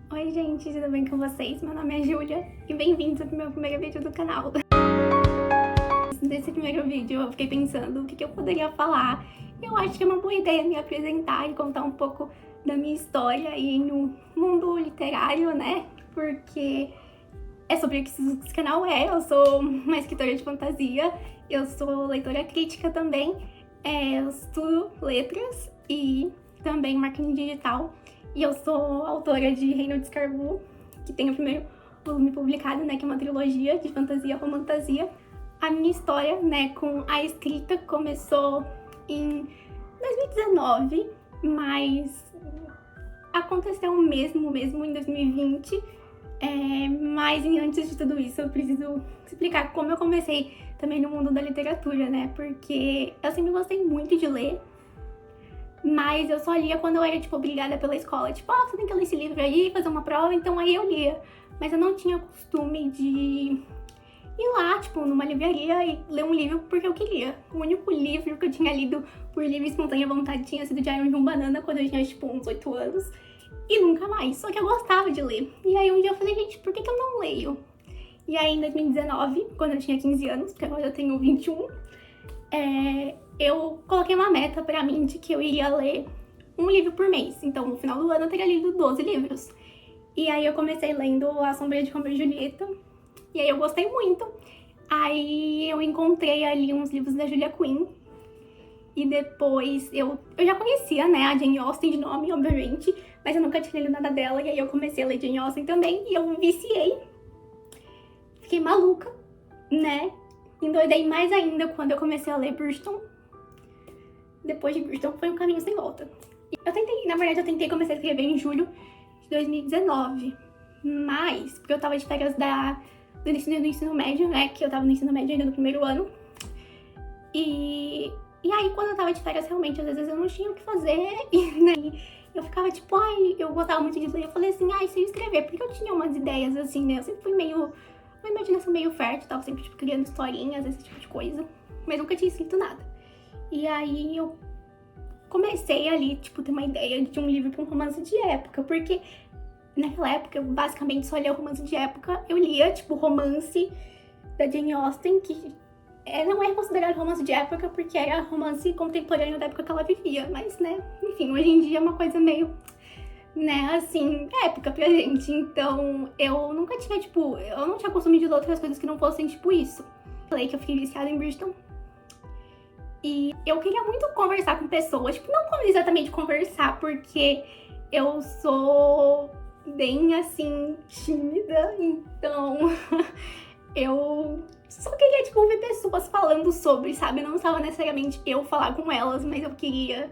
Oi gente, tudo bem com vocês? Meu nome é Júlia e bem-vindos ao meu primeiro vídeo do canal. Nesse primeiro vídeo eu fiquei pensando o que eu poderia falar. Eu acho que é uma boa ideia me apresentar e contar um pouco da minha história aí no mundo literário, né? Porque é sobre o que esse canal é. Eu sou uma escritora de fantasia, eu sou leitora crítica também, eu estudo letras e também marketing digital. E eu sou autora de Reino de Escarbou, que tem o primeiro volume publicado, né, que é uma trilogia de fantasia romantasia. A minha história, né, com a escrita começou em 2019, mas aconteceu mesmo em 2020. Mas antes de tudo isso, eu preciso explicar como eu comecei também no mundo da literatura, né, porque eu sempre gostei muito de ler. Mas eu só lia quando eu era, obrigada pela escola. Você tem que ler esse livro aí, fazer uma prova, então aí eu lia. Mas eu não tinha costume de ir lá, numa livraria e ler um livro porque eu queria. O único livro que eu tinha lido por livre e espontânea vontade tinha sido Diário de um Banana, quando eu tinha, uns 8 anos. E nunca mais, só que eu gostava de ler. E aí um dia eu falei, gente, por que eu não leio? E aí em 2019, quando eu tinha 15 anos, porque agora eu tenho 21, eu coloquei uma meta pra mim de que eu iria ler um livro por mês. Então, no final do ano, eu teria lido 12 livros. E aí eu comecei lendo A Sombra de Romeu e Julieta. E aí eu gostei muito. Aí eu encontrei ali uns livros da Julia Quinn. E depois eu já conhecia, né, a Jane Austen de nome, obviamente. Mas eu nunca tinha lido nada dela. E aí eu comecei a ler Jane Austen também. E eu me viciei. Fiquei maluca, né? Endoidei mais ainda quando eu comecei a ler Bridgerton. Depois de Bridgerton foi um caminho sem volta. Eu tentei começar a escrever em julho de 2019. Mas, porque eu tava de férias do ensino médio, né? Que eu tava no ensino médio ainda no primeiro ano. E aí, quando eu tava de férias, realmente, às vezes eu não tinha o que fazer. E, né, eu ficava eu gostava muito de ler. Eu falei assim, se eu escrever, porque eu tinha umas ideias assim, né? Eu sempre fui uma imaginação meio fértil, tava sempre, criando historinhas, esse tipo de coisa. Mas nunca tinha escrito nada. E aí eu comecei ali, ter uma ideia de um livro pra um romance de época, porque naquela época eu basicamente só lia romance de época. Eu lia, romance da Jane Austen, que não é considerado romance de época porque era romance contemporâneo da época que ela vivia, mas, né, enfim, hoje em dia é uma coisa meio, né, assim, época pra gente. Então, eu nunca tinha, eu não tinha costume de ler outras coisas que não fossem, isso. Falei que eu fiquei viciada em Bridgerton. E eu queria muito conversar com pessoas, não exatamente conversar, porque eu sou bem, assim, tímida, então eu só queria, ver pessoas falando sobre, sabe? Não estava necessariamente eu falar com elas, mas eu queria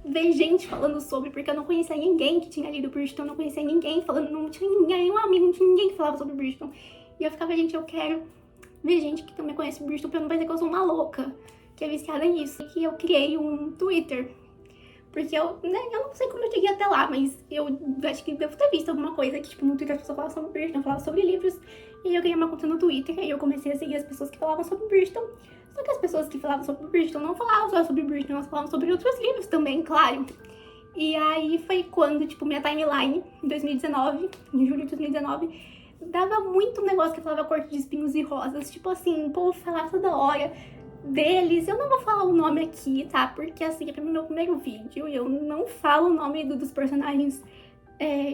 ver gente falando sobre, porque eu não conhecia ninguém que tinha lido Bridgerton, eu não conhecia ninguém falando, não tinha nenhum amigo, não tinha ninguém que falava sobre Bridgerton. E eu ficava, gente, eu quero ver gente que também conhece Bridgerton pra não parecer que eu sou uma louca, que é viciada nisso. E que eu criei um Twitter, porque eu não sei como eu cheguei até lá, mas eu acho que devo ter visto alguma coisa que, no Twitter as pessoas falavam sobre Bridgerton, falavam sobre livros, e eu criei uma conta no Twitter, e eu comecei a seguir as pessoas que falavam sobre Bridgerton. Só que as pessoas que falavam sobre Bridgerton não falavam só sobre Bridgerton, elas falavam sobre outros livros também, claro. E aí foi quando, minha timeline, em 2019, em julho de 2019, dava muito negócio que falava Corte de Espinhos e Rosas. O povo falava toda hora deles. Eu não vou falar o nome aqui, tá? Porque, assim, é meu primeiro vídeo e eu não falo o nome dos personagens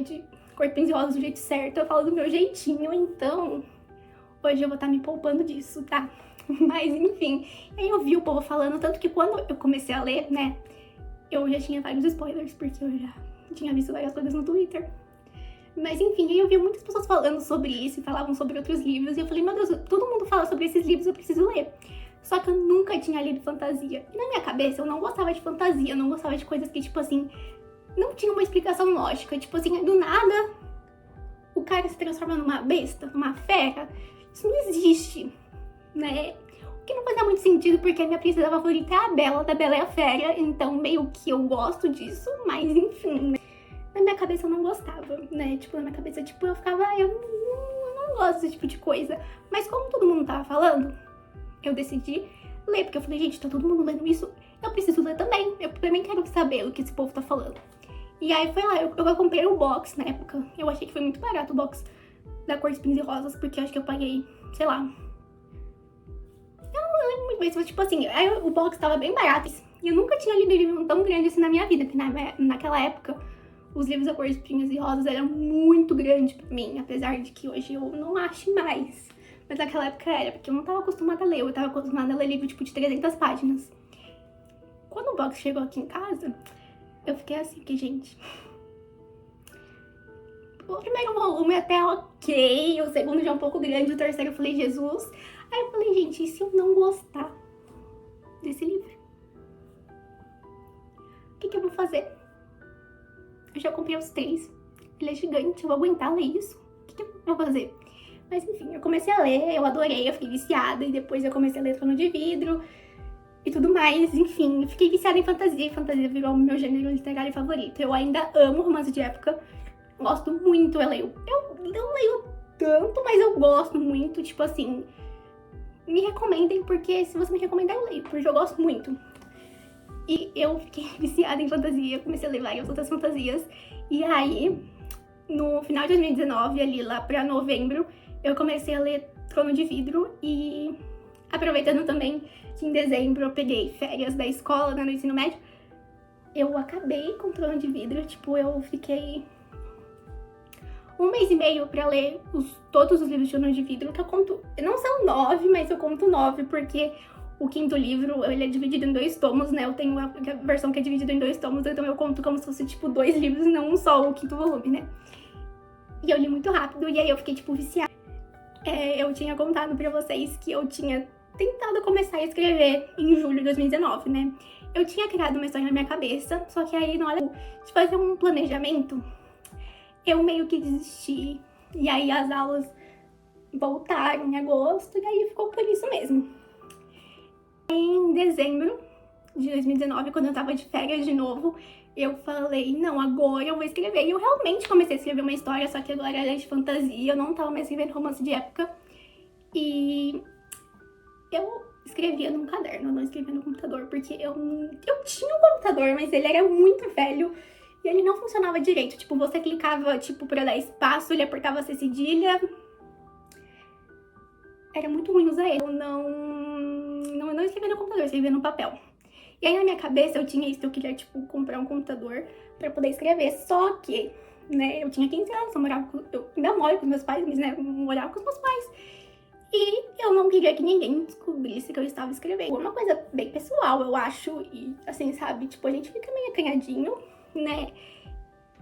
de Corte de Espinhos e Rosas do jeito certo. Eu falo do meu jeitinho, então hoje eu vou estar me poupando disso, tá? Mas, enfim, aí eu vi o povo falando, tanto que quando eu comecei a ler, né, eu já tinha vários spoilers, porque eu já tinha visto várias coisas no Twitter. Mas enfim, aí eu vi muitas pessoas falando sobre isso e falavam sobre outros livros. E eu falei, meu Deus, todo mundo fala sobre esses livros, eu preciso ler. Só que eu nunca tinha lido fantasia. E na minha cabeça eu não gostava de fantasia, eu não gostava de coisas que, não tinha uma explicação lógica. Do nada, o cara se transforma numa besta, numa fera. Isso não existe, né? O que não fazia muito sentido, porque a minha princesa favorita é a Bela, da Bela e a Fera. Então meio que eu gosto disso, mas enfim, né? Na minha cabeça eu não gostava, né? Na minha cabeça, eu ficava, eu não gosto desse tipo de coisa. Mas como todo mundo tava falando, eu decidi ler, porque eu falei, gente, tá todo mundo lendo isso, eu preciso ler também. Eu também quero saber o que esse povo tá falando. E aí foi lá, eu comprei o box na época. Eu achei que foi muito barato o box da Cor de Espinhos e Rosas, porque eu acho que eu paguei, sei lá. Eu não lembro muito bem, mas tipo assim, aí o box tava bem barato. E eu nunca tinha lido um livro tão grande assim na minha vida, porque naquela época os livros da Cor de Espinhos e Rosas eram muito grandes pra mim, apesar de que hoje eu não acho mais. Mas naquela época era, porque eu não tava acostumada a ler, eu tava acostumada a ler livro tipo de 300 páginas. Quando o box chegou aqui em casa, eu fiquei assim, porque, gente, o primeiro volume até ok, o segundo já é um pouco grande, o terceiro eu falei, Jesus. Aí eu falei, gente, e se eu não gostar desse livro? O que eu vou fazer? Eu já comprei os 3, ele é gigante, eu vou aguentar ler isso? O que eu vou fazer? Mas enfim, eu comecei a ler, eu adorei, eu fiquei viciada, e depois eu comecei a ler Trono de Vidro e tudo mais, enfim, fiquei viciada em fantasia, e fantasia virou o meu gênero literário favorito. Eu ainda amo romance de época, gosto muito, eu não leio tanto, mas eu gosto muito, tipo assim, me recomendem, porque se você me recomendar eu leio, porque eu gosto muito. E eu fiquei viciada em fantasia, comecei a ler várias outras fantasias, e aí, no final de 2019, ali lá pra novembro, eu comecei a ler Trono de Vidro, e aproveitando também que em dezembro eu peguei férias da escola, né, no ensino médio, eu acabei com Trono de Vidro, tipo, eu fiquei 1 mês e meio pra ler todos os livros de Trono de Vidro, que eu conto, não são 9, mas eu conto 9, porque o 5º livro, ele é dividido em 2 tomos, né, eu tenho a versão que é dividida em 2 tomos, então eu conto como se fosse, tipo, 2 livros, não um só, o 5º volume, né. E eu li muito rápido, e aí eu fiquei, tipo, viciada. Eu tinha contado pra vocês que eu tinha tentado começar a escrever em julho de 2019, né? Eu tinha criado uma história na minha cabeça, só que aí na hora de fazer um planejamento, eu meio que desisti. E aí as aulas voltaram em agosto, e aí ficou por isso mesmo. Em dezembro de 2019, quando eu tava de férias de novo, eu falei, não, agora eu vou escrever. E eu realmente comecei a escrever uma história, só que agora era de fantasia, eu não tava mais escrevendo romance de época. E eu escrevia num caderno, eu não escrevia no computador, porque eu tinha um computador, mas ele era muito velho e ele não funcionava direito. Tipo, você clicava, tipo, pra dar espaço, ele apertava a cedilha. Era muito ruim usar ele. Eu não escrevia no computador, eu escrevia no papel. E aí na minha cabeça eu tinha isso, eu queria, tipo, comprar um computador pra poder escrever. Só que, né, eu tinha 15 anos, eu ainda moro com os meus pais, mas, né, eu morava com os meus pais. E eu não queria que ninguém descobrisse que eu estava escrevendo. Uma coisa bem pessoal, eu acho, e assim, sabe, tipo, a gente fica meio acanhadinho, né?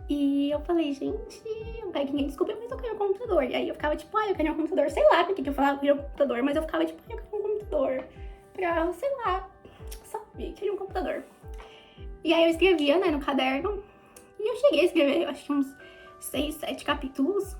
E eu falei, gente, eu não quero que ninguém descubra, mas eu quero um computador. E aí eu ficava tipo, eu quero um computador, sei lá porque que eu falava que eu queria um computador, mas eu ficava tipo, eu quero um computador pra, sei lá, sabe, eu queria um computador. E aí eu escrevia, né, no caderno, e eu cheguei a escrever, eu acho que uns 6, 7 capítulos.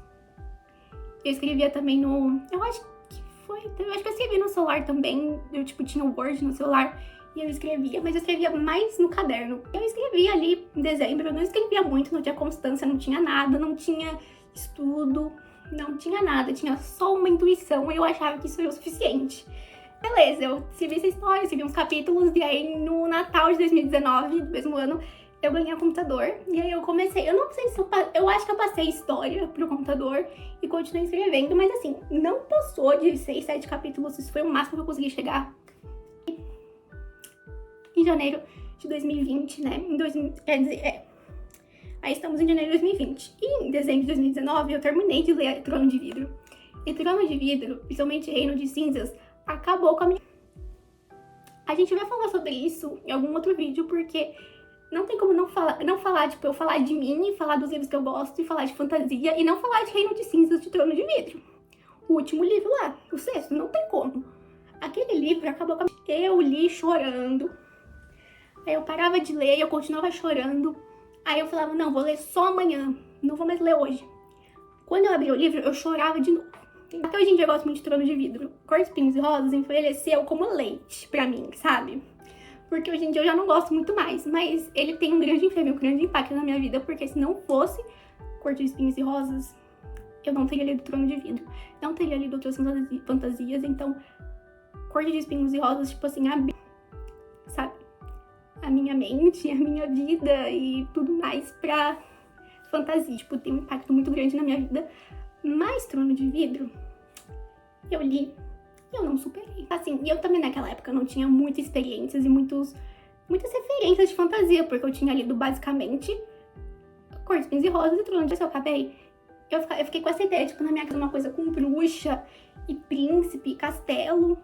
Eu escrevia também eu acho que eu escrevi no celular também, eu tipo tinha o Word no celular e eu escrevia, mas eu escrevia mais no caderno. Eu escrevia ali em dezembro, eu não escrevia muito, não tinha constância, não tinha nada, não tinha estudo, não tinha nada, tinha só uma intuição e eu achava que isso era o suficiente. Beleza, eu escrevi essa história, escrevi uns capítulos e aí no Natal de 2019, do mesmo ano, eu ganhei um computador, e aí eu comecei, eu não sei se eu acho que eu passei história pro computador e continuei escrevendo, mas assim, não passou de 6, 7 capítulos, isso foi o máximo que eu consegui chegar. Em janeiro de 2020, né, quer dizer, aí estamos em janeiro de 2020, e em dezembro de 2019 eu terminei de ler Trono de Vidro. E Trono de Vidro, principalmente Reino de Cinzas, acabou com a minha... A gente vai falar sobre isso em algum outro vídeo, porque... não tem como não falar, tipo, eu falar de mim, falar dos livros que eu gosto, e falar de fantasia, e não falar de Reino de Cinzas, de Trono de Vidro. O último livro lá, o 6º, não tem como. Aquele livro acabou com a... Eu li chorando. Aí eu parava de ler, eu continuava chorando. Aí eu falava, não, vou ler só amanhã, não vou mais ler hoje. Quando eu abri o livro, eu chorava de novo. Até hoje em dia eu gosto muito de Trono de Vidro. Cor de Espinhos e Rosas envelheceu como leite pra mim, sabe? Porque hoje em dia eu já não gosto muito mais, mas ele tem um grande impacto na minha vida, porque se não fosse Cor de Espinhos e Rosas, eu não teria lido Trono de Vidro, não teria lido outras fantasias, então Cor de Espinhos e Rosas, tipo assim, sabe? a minha mente, a minha vida e tudo mais pra fantasia. Tipo, tem um impacto muito grande na minha vida. Mas Trono de Vidro, eu li e eu não superei. Assim, e eu também naquela época não tinha muitas experiências e muitas referências de fantasia, porque eu tinha lido basicamente Cor de Espinhos e Rosas e Trono de Vidro. Eu fiquei com essa ideia, tipo, na minha casa uma coisa com bruxa e príncipe e castelo.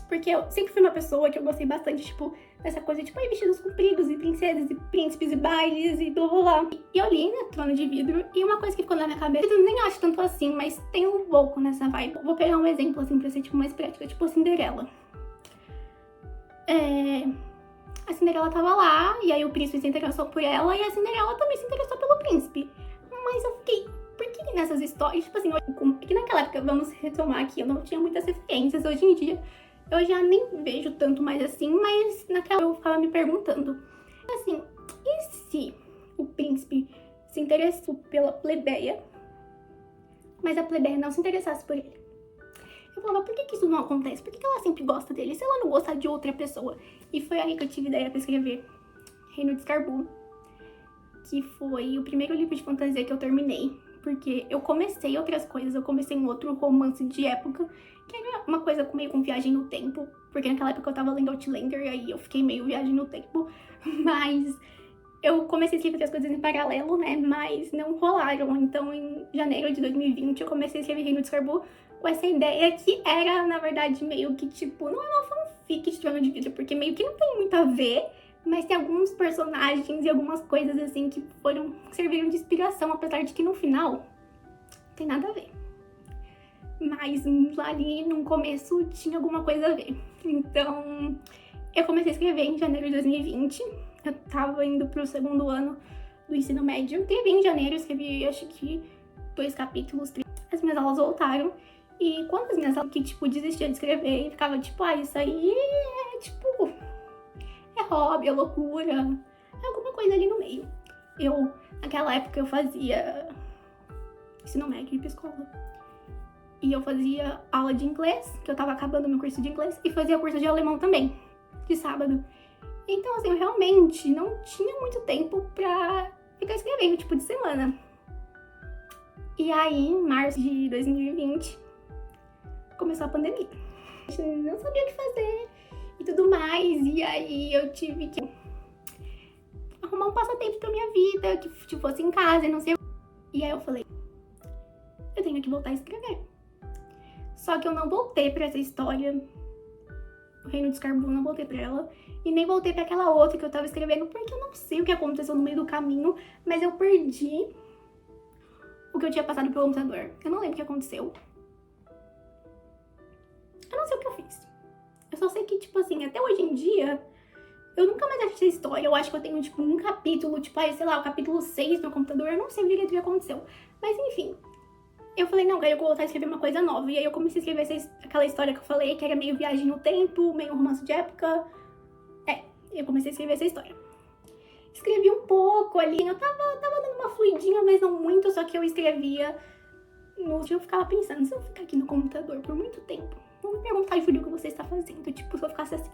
Porque eu sempre fui uma pessoa que eu gostei bastante, tipo, dessa coisa, tipo, vestidos compridos e princesas e príncipes e bailes e blá blá blá. E eu li, né, Trono de Vidro, e uma coisa que ficou na minha cabeça, eu nem acho tanto assim, mas tem um pouco nessa vibe. Vou pegar um exemplo, assim, pra ser, tipo, mais prática, tipo a Cinderela. A Cinderela tava lá, e aí o príncipe se interessou por ela, e a Cinderela também se interessou pelo príncipe. Mas eu fiquei, por que nessas histórias, tipo assim, que naquela época, vamos retomar aqui, eu não tinha muitas referências, hoje em dia eu já nem vejo tanto mais assim, mas naquela eu ficava me perguntando, assim, e se o príncipe se interessou pela plebeia, mas a plebeia não se interessasse por ele? Eu falava, por que isso não acontece? Por que ela sempre gosta dele? Se ela não gostar de outra pessoa? E foi aí que eu tive ideia pra escrever Reino de Escarbou, que foi o primeiro livro de fantasia que eu terminei. Porque eu comecei outras coisas, eu comecei um outro romance de época, que era uma coisa meio com viagem no tempo, porque naquela época eu tava lendo Outlander, e aí eu fiquei meio viagem no tempo, mas eu comecei a escrever outras coisas em paralelo, né, mas não rolaram. Então em janeiro de 2020 eu comecei a escrever Reino de Escarbou com essa ideia que era, na verdade, meio que tipo, não é uma fanfic de Trono de Vidro, porque meio que não tem muito a ver, mas tem alguns personagens e algumas coisas assim que serviram de inspiração, apesar de que no final não tem nada a ver. Mas ali no começo tinha alguma coisa a ver. Então eu comecei a escrever em janeiro de 2020. Eu tava indo pro segundo ano do ensino médio. Escrevi em janeiro, escrevi acho que 2 capítulos, 3. As minhas aulas voltaram. E quando as minhas aulas que tipo desistia de escrever e ficava tipo, isso aí é tipo, é hobby, é loucura, é alguma coisa ali no meio. Naquela época eu fazia ensino médio e psicóloga. E eu fazia aula de inglês, que eu tava acabando meu curso de inglês, e fazia curso de alemão também, de sábado. Então, assim, eu realmente não tinha muito tempo pra ficar escrevendo, tipo, de semana. E aí, em março de 2020, começou a pandemia. A gente não sabia o que fazer e tudo mais, e aí eu tive que arrumar um passatempo pra minha vida, que fosse em casa e não sei. E aí eu falei, eu tenho que voltar a escrever. Só que eu não voltei pra essa história, o Reino de Escarbou, não voltei pra ela, e nem voltei pra aquela outra que eu tava escrevendo, porque eu não sei o que aconteceu no meio do caminho, mas eu perdi o que eu tinha passado pelo computador. Eu não lembro o que aconteceu. Eu não sei o que eu fiz. Eu só sei que, tipo assim, até hoje em dia, eu nunca mais achei essa história. Eu acho que eu tenho, tipo, um capítulo, tipo, sei lá, o capítulo 6 no meu computador. Eu não sei o que aconteceu. Mas, enfim. Eu falei, não, eu vou voltar a escrever uma coisa nova. E aí eu comecei a escrever aquela história que eu falei, que era meio viagem no tempo, meio romance de época. Eu comecei a escrever essa história. Escrevi um pouco ali. Eu tava dando uma fluidinha, mas não muito. Só que eu escrevia. Eu ficava pensando, se eu ficar aqui no computador por muito tempo, vão me perguntar, Júlia, o que você está fazendo? Tipo, se eu ficasse assim.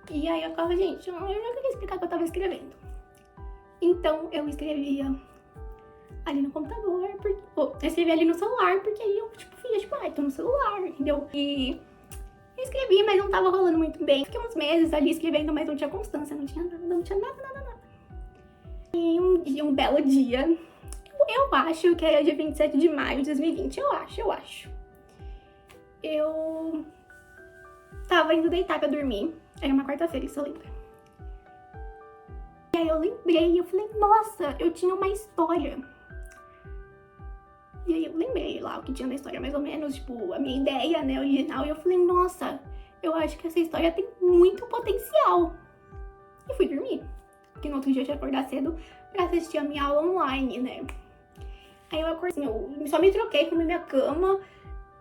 E aí eu ficava, gente, eu não queria explicar o que eu tava escrevendo. Então eu escrevia ali no computador, eu escrevia ali no celular, porque aí eu, tipo, fingia, tipo, tô no celular, entendeu? E eu escrevi, mas não tava rolando muito bem. Fiquei uns meses ali escrevendo, mas não tinha constância, não tinha nada. E um belo dia, eu acho que era dia 27 de maio de 2020, eu acho. Eu tava indo deitar pra dormir, era uma quarta-feira, isso eu lembro. E aí eu lembrei, eu falei, nossa, eu tinha uma história. E aí eu lembrei lá o que tinha na história, mais ou menos, tipo, a minha ideia, né, original. E eu falei, nossa, eu acho que essa história tem muito potencial. E fui dormir, porque no outro dia eu tinha que acordar cedo pra assistir a minha aula online, né. Aí eu acordei, assim, eu só me troquei, comi minha cama,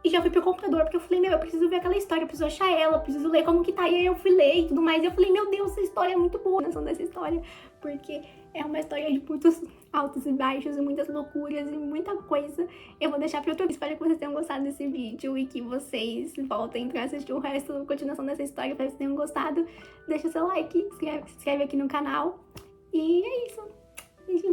e já fui pro computador, porque eu falei, meu, eu preciso ver aquela história, eu preciso achar ela, eu preciso ler como que tá. E aí eu fui ler e tudo mais, e eu falei, meu Deus, essa história é muito boa, a noção dessa história, porque é uma história de muitos altos e baixos, e muitas loucuras, e muita coisa. Eu vou deixar pra outro vídeo. Espero que vocês tenham gostado desse vídeo e que vocês voltem pra assistir o resto, a continuação dessa história. Espero que vocês tenham gostado. Deixa seu like, se inscreve aqui no canal. E é isso. Beijinho.